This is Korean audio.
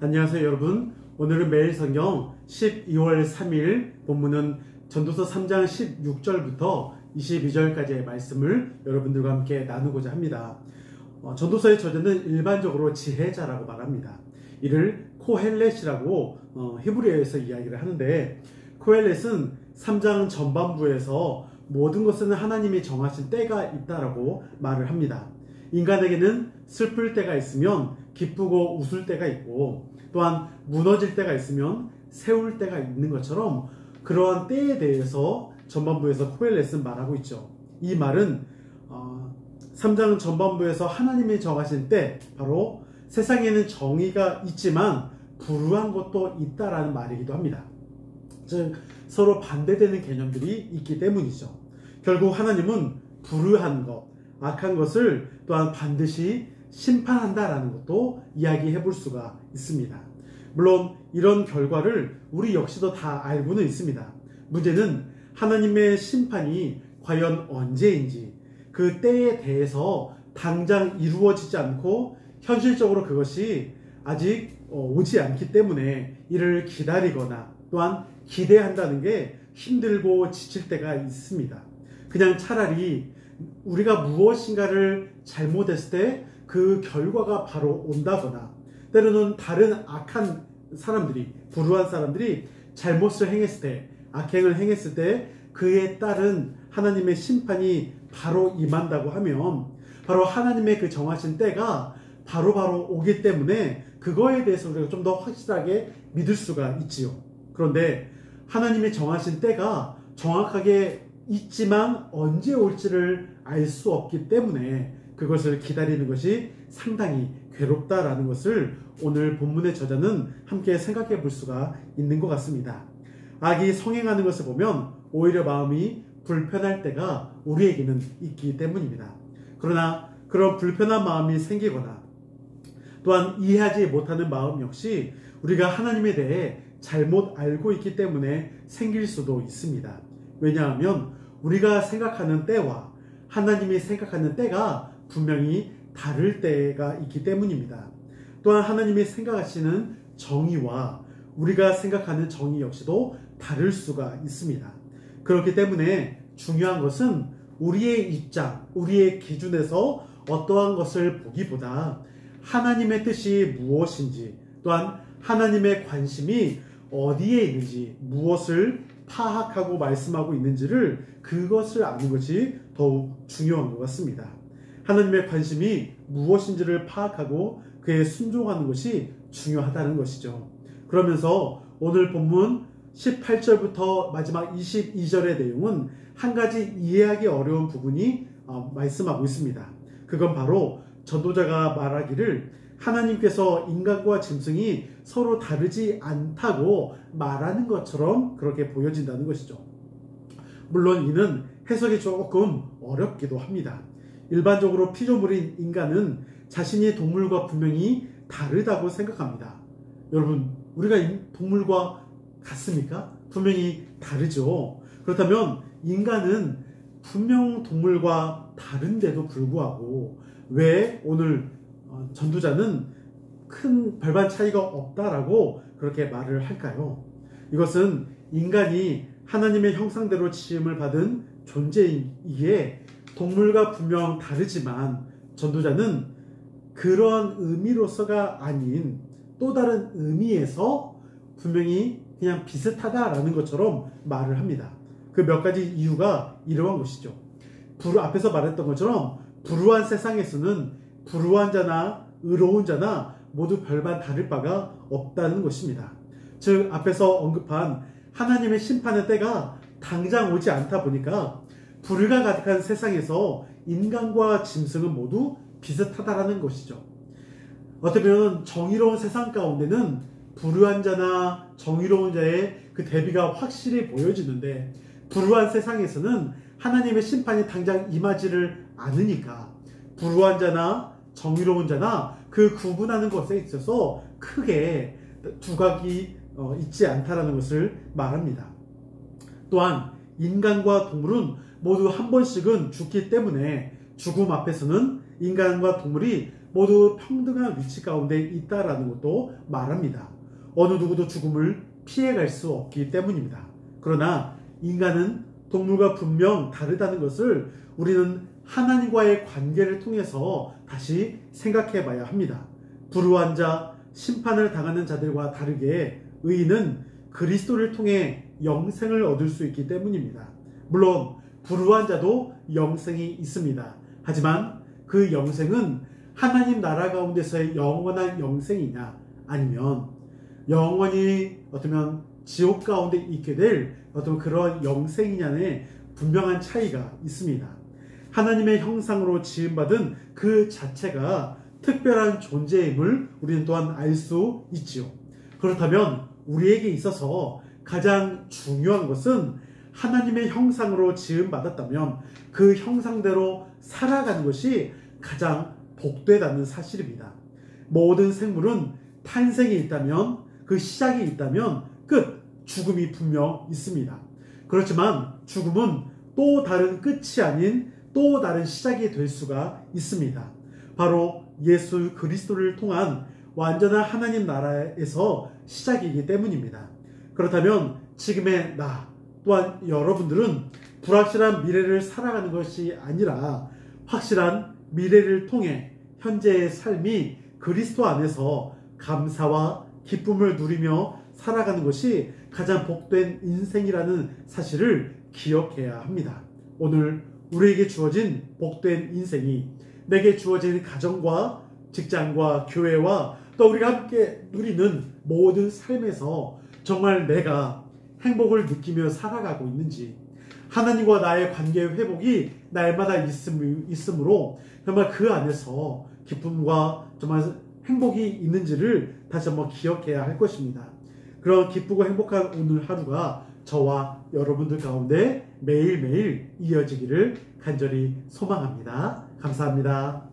안녕하세요 여러분. 오늘은 매일 성경 12월 3일 본문은 전도서 3장 16절부터 22절까지의 말씀을 여러분들과 함께 나누고자 합니다. 전도서의 저자는 일반적으로 지혜자라고 말합니다. 이를 코헬렛이라고 히브리어에서 이야기를 하는데, 코헬렛은 3장 전반부에서 모든 것은 하나님이 정하신 때가 있다라고 말을 합니다. 인간에게는 슬플 때가 있으면 기쁘고 웃을 때가 있고, 또한 무너질 때가 있으면 세울 때가 있는 것처럼 그러한 때에 대해서 전반부에서 코헬렛은 말하고 있죠. 이 말은 3장 전반부에서 하나님이 정하신 때, 바로 세상에는 정의가 있지만 불우한 것도 있다라는 말이기도 합니다. 즉 서로 반대되는 개념들이 있기 때문이죠. 결국 하나님은 불우한 것, 악한 것을 또한 반드시 심판한다라는 것도 이야기해 볼 수가 있습니다. 물론 이런 결과를 우리 역시도 다 알고는 있습니다. 문제는 하나님의 심판이 과연 언제인지, 그 때에 대해서 당장 이루어지지 않고 현실적으로 그것이 아직 오지 않기 때문에 이를 기다리거나 또한 기대한다는 게 힘들고 지칠 때가 있습니다. 그냥 차라리 우리가 무엇인가를 잘못했을 때 그 결과가 바로 온다거나, 때로는 다른 악한 사람들이, 불우한 사람들이 잘못을 행했을 때, 악행을 행했을 때 그에 따른 하나님의 심판이 바로 임한다고 하면, 바로 하나님의 그 정하신 때가 바로 오기 때문에 그거에 대해서 우리가 좀 더 확실하게 믿을 수가 있지요. 그런데 하나님이 정하신 때가 정확하게 있지만 언제 올지를 알 수 없기 때문에 그것을 기다리는 것이 상당히 괴롭다라는 것을 오늘 본문의 저자는 함께 생각해 볼 수가 있는 것 같습니다. 악이 성행하는 것을 보면 오히려 마음이 불편할 때가 우리에게는 있기 때문입니다. 그러나 그런 불편한 마음이 생기거나 또한 이해하지 못하는 마음 역시 우리가 하나님에 대해 잘못 알고 있기 때문에 생길 수도 있습니다. 왜냐하면 우리가 생각하는 때와 하나님이 생각하는 때가 분명히 다를 때가 있기 때문입니다. 또한 하나님이 생각하시는 정의와 우리가 생각하는 정의 역시도 다를 수가 있습니다. 그렇기 때문에 중요한 것은 우리의 입장, 우리의 기준에서 어떠한 것을 보기보다 하나님의 뜻이 무엇인지, 또한 하나님의 관심이 어디에 있는지, 무엇을 파악하고 말씀하고 있는지를, 그것을 아는 것이 더욱 중요한 것 같습니다. 하나님의 관심이 무엇인지를 파악하고 그에 순종하는 것이 중요하다는 것이죠. 그러면서 오늘 본문 18절부터 마지막 22절의 내용은 한 가지 이해하기 어려운 부분이 말씀하고 있습니다. 그건 바로 전도자가 말하기를 하나님께서 인간과 짐승이 서로 다르지 않다고 말하는 것처럼 그렇게 보여진다는 것이죠. 물론 이는 해석이 조금 어렵기도 합니다. 일반적으로 피조물인 인간은 자신이 동물과 분명히 다르다고 생각합니다. 여러분, 우리가 동물과 같습니까? 분명히 다르죠. 그렇다면 인간은 분명 동물과 다른데도 불구하고 왜 오늘 전도자는 큰 별반 차이가 없다라고 그렇게 말을 할까요? 이것은 인간이 하나님의 형상대로 지음을 받은 존재이기에 동물과 분명 다르지만, 전도자는 그런 의미로서가 아닌 또 다른 의미에서 분명히 그냥 비슷하다라는 것처럼 말을 합니다. 그 몇 가지 이유가 이러한 것이죠. 앞에서 말했던 것처럼 불우한 세상에서는 불우한 자나 의로운 자나 모두 별반 다를 바가 없다는 것입니다. 즉 앞에서 언급한 하나님의 심판의 때가 당장 오지 않다 보니까 불의가 가득한 세상에서 인간과 짐승은 모두 비슷하다라는 것이죠. 어떻게 보면 정의로운 세상 가운데는 불의한 자나 정의로운 자의 그 대비가 확실히 보여지는데, 불의한 세상에서는 하나님의 심판이 당장 임하지를 않으니까 불의한 자나 정의로운 자나 그 구분하는 것에 있어서 크게 두각이 있지 않다라는 것을 말합니다. 또한 인간과 동물은 모두 한 번씩은 죽기 때문에 죽음 앞에서는 인간과 동물이 모두 평등한 위치 가운데 있다라는 것도 말합니다. 어느 누구도 죽음을 피해갈 수 없기 때문입니다. 그러나 인간은 동물과 분명 다르다는 것을 우리는 하나님과의 관계를 통해서 다시 생각해 봐야 합니다. 불우한 자, 심판을 당하는 자들과 다르게 의인은 그리스도를 통해 영생을 얻을 수 있기 때문입니다. 물론 불우한 자도 영생이 있습니다. 하지만 그 영생은 하나님 나라 가운데서의 영원한 영생이냐, 아니면 영원히 어쩌면 지옥 가운데 있게 될 어떤 그런 영생이냐의 분명한 차이가 있습니다. 하나님의 형상으로 지음받은 그 자체가 특별한 존재임을 우리는 또한 알 수 있지요. 그렇다면 우리에게 있어서 가장 중요한 것은 하나님의 형상으로 지음받았다면 그 형상대로 살아가는 것이 가장 복되다는 사실입니다. 모든 생물은 탄생이 있다면, 그 시작이 있다면 끝, 죽음이 분명 있습니다. 그렇지만 죽음은 또 다른 끝이 아닌 또 다른 시작이 될 수가 있습니다. 바로 예수 그리스도를 통한 완전한 하나님 나라에서 시작이기 때문입니다. 그렇다면 지금의 나 또한 여러분들은 불확실한 미래를 살아가는 것이 아니라 확실한 미래를 통해 현재의 삶이 그리스도 안에서 감사와 기쁨을 누리며 살아가는 것이 가장 복된 인생이라는 사실을 기억해야 합니다. 오늘 우리에게 주어진 복된 인생이 내게 주어진 가정과 직장과 교회와 또 우리가 함께 누리는 모든 삶에서 정말 내가 행복을 느끼며 살아가고 있는지, 하나님과 나의 관계의 회복이 날마다 있으므로 정말 그 안에서 기쁨과 정말 행복이 있는지를 다시 한번 기억해야 할 것입니다. 그런 기쁘고 행복한 오늘 하루가 저와 여러분들 가운데 매일매일 이어지기를 간절히 소망합니다. 감사합니다.